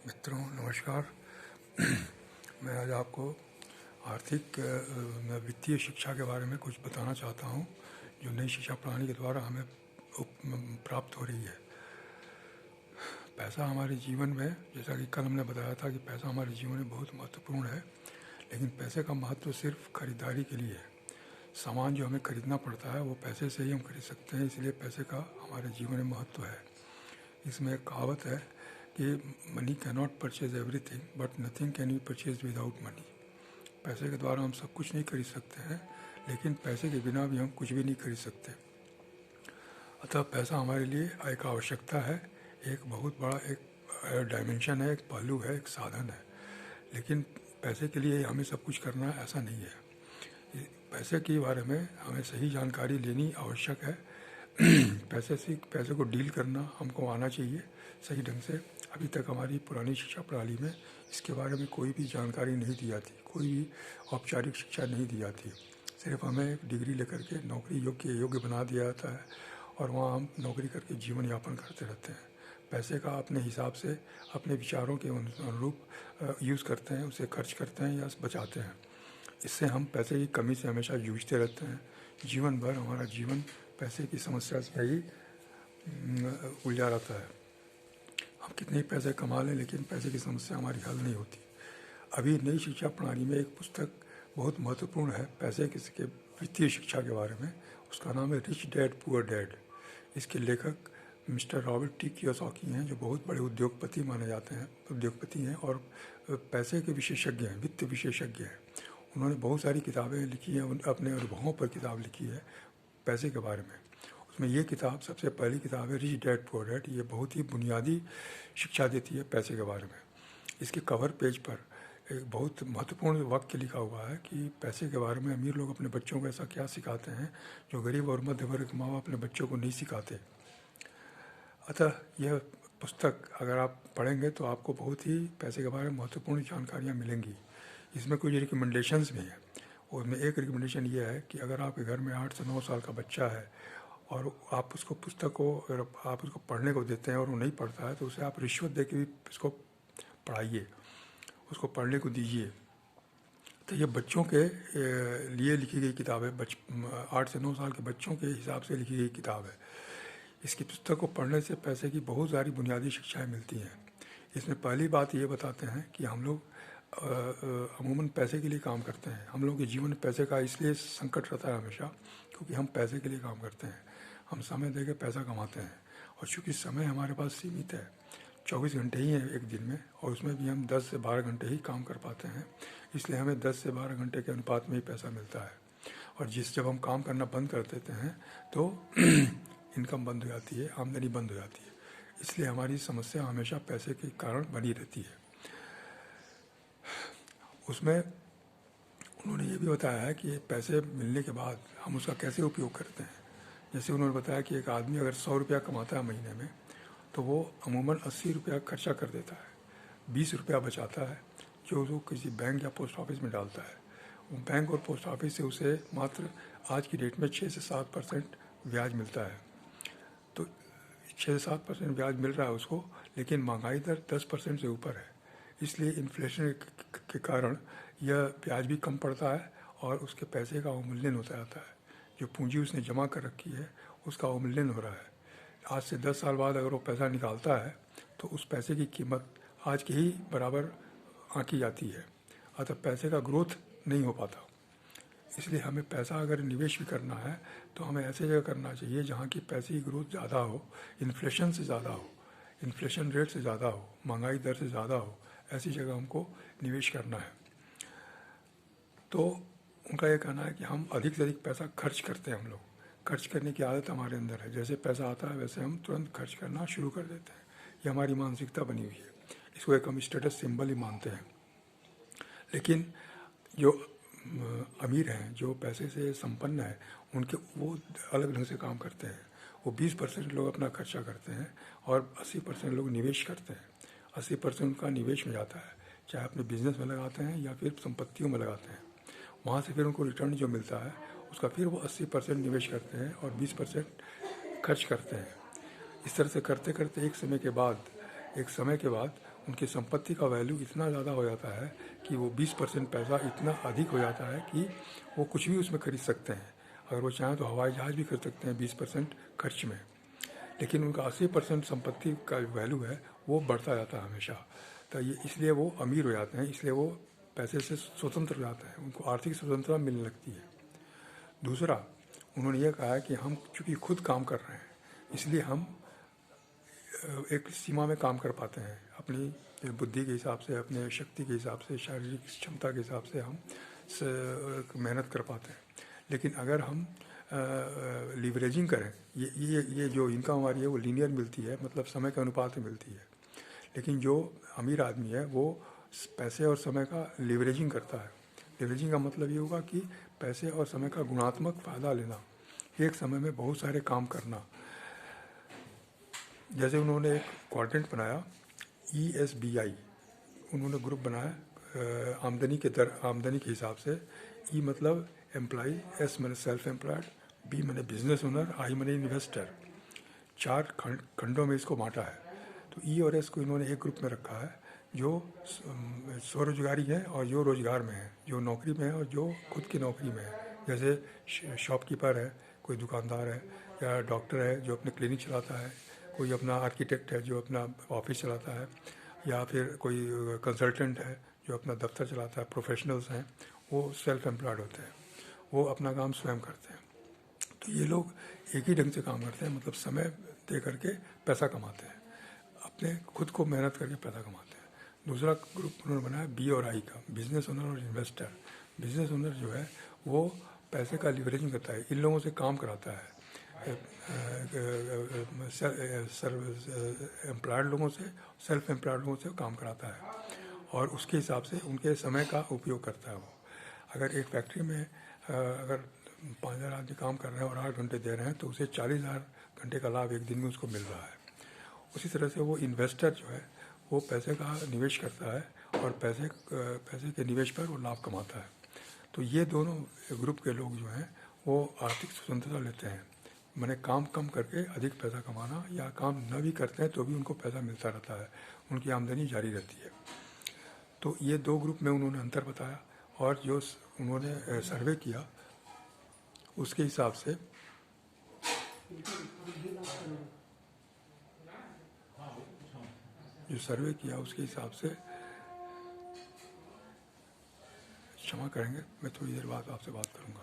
मित्रों नमस्कार। मैं आज आपको आर्थिक वित्तीय शिक्षा के बारे में कुछ बताना चाहता हूं, जो नई शिक्षा प्रणाली के द्वारा हमें प्राप्त हो रही है। पैसा हमारे जीवन में, जैसा कि कल हमने बताया था कि पैसा हमारे जीवन में बहुत महत्वपूर्ण है, लेकिन पैसे का महत्व सिर्फ खरीदारी के लिए है। सामान जो हमें खरीदना पड़ता है वो पैसे से ही हम खरीद सकते हैं, इसलिए पैसे का हमारे जीवन में महत्व है। इसमें एक कहावत है कि money can not purchase everything but nothing can be purchase without money. पैसे के द्वारा हम सब कुछ नहीं खरीद सकते हैं, लेकिन पैसे के बिना भी हम कुछ भी नहीं खरीद सकते। अतः पैसा हमारे लिए एक आवश्यकता है, एक बहुत बड़ा एक डायमेंशन है, एक पहलू है, एक साधन है। लेकिन पैसे के लिए हमें सब कुछ करना है, ऐसा नहीं है। पैसे के बारे में हमें सही जानकारी लेनी आवश्यक है। पैसे को डील करना हमको आना चाहिए सही ढंग से। अभी तक हमारी पुरानी शिक्षा प्रणाली में इसके बारे में कोई भी जानकारी नहीं दी जाती, कोई भी औपचारिक शिक्षा नहीं दी जाती। सिर्फ हमें एक डिग्री लेकर के नौकरी योग्य बना दिया जाता है और वहाँ हम नौकरी करके जीवन यापन करते रहते हैं। पैसे का अपने हिसाब से अपने विचारों के अनुरूप यूज़ करते हैं, उसे खर्च करते हैं या बचाते हैं। इससे हम पैसे की कमी से हमेशा जूझते रहते हैं। जीवन भर हमारा जीवन पैसे की समस्या से ही उलझा रहता है। हम कितने ही पैसे कमा लें, लेकिन पैसे की समस्या हमारी हल नहीं होती। अभी नई शिक्षा प्रणाली में एक पुस्तक बहुत महत्वपूर्ण है पैसे के वित्तीय शिक्षा के बारे में। उसका नाम है रिच डैड पुअर डैड। इसके लेखक मिस्टर रॉबर्ट टी कियोसाकी हैं, जो बहुत बड़े उद्योगपति माने जाते हैं, उद्योगपति हैं और पैसे के विशेषज्ञ हैं, वित्त विशेषज्ञ हैं। उन्होंने बहुत सारी किताबें लिखी हैं, अपने अनुभवों पर किताब लिखी है पैसे के बारे में। उसमें ये किताब सबसे पहली किताब है रिच डैड पुअर डैड। ये बहुत ही बुनियादी शिक्षा देती है पैसे के बारे में। इसके कवर पेज पर एक बहुत महत्वपूर्ण वाक्य लिखा हुआ है कि पैसे के बारे में अमीर लोग अपने बच्चों को ऐसा क्या सिखाते हैं जो गरीब और मध्य वर्ग के माँ बाप अपने बच्चों को नहीं सिखाते। अतः यह पुस्तक अगर आप पढ़ेंगे तो आपको बहुत ही पैसे के बारे में महत्वपूर्ण जानकारियाँ मिलेंगी। इसमें कुछ रिकमेंडेशंस भी हैं। उसमें एक रिकमेंडेशन ये है कि अगर आपके घर में 8 से 9 साल का बच्चा है और आप उसको पुस्तक को, अगर आप उसको पढ़ने को देते हैं और वो नहीं पढ़ता है, तो उसे आप रिश्वत दे के भी उसको पढ़ाइए, उसको पढ़ने को दीजिए। तो ये बच्चों के लिए लिखी गई किताब है, 8 से 9 साल के बच्चों के हिसाब से लिखी गई किताब है। इसकी पुस्तक को पढ़ने से पैसे की बहुत सारी बुनियादी शिक्षाएँ मिलती हैं। इसमें पहली बात ये बताते हैं कि हम लोग अमूमन पैसे के लिए काम करते हैं। हम लोग के जीवन में पैसे का इसलिए संकट रहता है हमेशा, क्योंकि हम पैसे के लिए काम करते हैं। हम समय दे के पैसा कमाते हैं और चूँकि समय हमारे पास सीमित है, 24 घंटे ही हैं एक दिन में, और उसमें भी हम 10 से 12 घंटे ही काम कर पाते हैं। इसलिए हमें 10 से 12 घंटे के अनुपात में ही पैसा मिलता है। और जब हम काम करना बंद कर देते हैं तो इनकम बंद हो जाती है, आमदनी बंद हो जाती है। इसलिए हमारी समस्या हमेशा पैसे के कारण बनी रहती है। उसमें उन्होंने ये भी बताया है कि पैसे मिलने के बाद हम उसका कैसे उपयोग करते हैं। जैसे उन्होंने बताया कि एक आदमी अगर 100 रुपया कमाता है महीने में, तो वो अमूमन 80 रुपया खर्चा कर देता है, 20 रुपया बचाता है जो वो किसी बैंक या पोस्ट ऑफिस में डालता है। वो बैंक और पोस्ट ऑफिस से उसे मात्र आज की डेट में 6 से 7% ब्याज मिलता है। तो 6 से 7% ब्याज मिल रहा है उसको, लेकिन महंगाई दर 10% से ऊपर है। इसलिए इन्फ्लेशन के कारण यह ब्याज भी कम पड़ता है और उसके पैसे का अवमूल्यन होता जाता है। जो पूंजी उसने जमा कर रखी है उसका अवमूल्यन हो रहा है। आज से 10 साल बाद अगर वो पैसा निकालता है तो उस पैसे की कीमत आज के ही बराबर आंकी जाती है। अतः पैसे का ग्रोथ नहीं हो पाता। इसलिए हमें पैसा अगर निवेश भी करना है तो हमें ऐसे जगह करना चाहिए जहाँ की पैसे की ग्रोथ ज़्यादा हो, इन्फ्लेशन से ज़्यादा हो, इन्फ्लेशन रेट से ज़्यादा हो, महंगाई दर से ज़्यादा हो। ऐसी जगह हमको निवेश करना है। तो उनका ये कहना है कि हम अधिक से अधिक पैसा खर्च करते हैं। हम लोग खर्च करने की आदत हमारे अंदर है। जैसे पैसा आता है वैसे हम तुरंत खर्च करना शुरू कर देते हैं। ये हमारी मानसिकता बनी हुई है। इसको एक हम स्टेटस सिंबल ही मानते हैं। लेकिन जो अमीर हैं, जो पैसे से संपन्न है, उनके वो अलग ढंग से काम करते हैं। वो 20% लोग अपना खर्चा करते हैं और 80% लोग निवेश करते हैं। 80% उनका निवेश में जाता है, चाहे अपने बिजनेस में लगाते हैं या फिर संपत्तियों में लगाते हैं। वहाँ से फिर उनको रिटर्न जो मिलता है उसका फिर वो 80% निवेश करते हैं और 20% खर्च करते हैं। इस तरह से करते करते एक समय के बाद उनकी संपत्ति का वैल्यू इतना ज़्यादा हो जाता है कि वो 20% पैसा इतना अधिक हो जाता है कि वो कुछ भी उसमें खरीद सकते हैं। अगर वो चाहें तो हवाई जहाज़ भी खरीद सकते हैं 20% खर्च में। लेकिन उनका 80% संपत्ति का वैल्यू है वो बढ़ता जाता है हमेशा। तो ये इसलिए वो अमीर हो जाते हैं, इसलिए वो पैसे से स्वतंत्र हो जाते हैं, उनको आर्थिक स्वतंत्रता मिलने लगती है। दूसरा, उन्होंने ये कहा है कि हम चूँकि खुद काम कर रहे हैं, इसलिए हम एक सीमा में काम कर पाते हैं। अपनी बुद्धि के हिसाब से, अपने शक्ति के हिसाब से, शारीरिक क्षमता के हिसाब से हम मेहनत कर पाते हैं। लेकिन अगर हम लीवरेजिंग करें, ये जो इनकम हमारी है वो लीनियर मिलती है, मतलब समय के अनुपात में मिलती है। लेकिन जो अमीर आदमी है वो पैसे और समय का लीवरेजिंग करता है। लीवरेजिंग का मतलब ये होगा कि पैसे और समय का गुणात्मक फ़ायदा लेना, एक समय में बहुत सारे काम करना। जैसे उन्होंने एक क्वाड्रेंट बनाया ESBI, उन्होंने ग्रुप बनाया आमदनी के हिसाब से। ई मतलब एम्प्लॉय, एस मैंने सेल्फ एम्प्लॉयड, बी मैंने बिजनेस ओनर, आई मैंने इन्वेस्टर। 4 खंडों में इसको बांटा है। तो ई और एस को इन्होंने एक ग्रुप में रखा है, जो स्वरोजगारी है और जो रोजगार में है, जो नौकरी में है और जो खुद की नौकरी में है। जैसे शॉपकीपर है, कोई दुकानदार है, या डॉक्टर है जो अपने क्लिनिक चलाता है, कोई अपना आर्किटेक्ट है जो अपना ऑफिस चलाता है, या फिर कोई कंसल्टेंट है जो अपना दफ्तर चलाता है। प्रोफेशनल्स हैं, वो सेल्फ एम्प्लॉयड होते हैं, वो अपना काम स्वयं करते हैं। तो ये लोग एक ही ढंग से काम करते हैं, मतलब समय दे करके पैसा कमाते हैं, अपने खुद को मेहनत करके पैसा कमाते हैं। दूसरा ग्रुप उन्होंने बनाया बी और आई का, बिजनेस ओनर और इन्वेस्टर। बिजनेस ओनर जो है वो पैसे का लिवरेजिंग करता है, इन लोगों से काम कराता है, एम्प्लॉयड लोगों से, सेल्फ एम्प्लॉयड लोगों से काम कराता है, और उसके हिसाब से उनके समय का उपयोग करता है वो। अगर एक फैक्ट्री में अगर 5,000 आदमी काम कर रहे हैं और 8 घंटे दे रहे हैं, तो उसे 40,000 घंटे का लाभ एक दिन में उसको मिल रहा है। उसी तरह से वो इन्वेस्टर जो है वो पैसे का निवेश करता है और पैसे के निवेश पर वो लाभ कमाता है। तो ये दोनों ग्रुप के लोग जो हैं वो आर्थिक स्वतंत्रता लेते हैं, माने काम कम करके अधिक पैसा कमाना, या काम न भी करते हैं तो भी उनको पैसा मिलता रहता है, उनकी आमदनी जारी रहती है। तो ये 2 ग्रुप में उन्होंने अंतर बताया, और जो उन्होंने सर्वे किया उसके हिसाब से क्षमा करेंगे, मैं थोड़ी देर बाद आपसे बात करूंगा।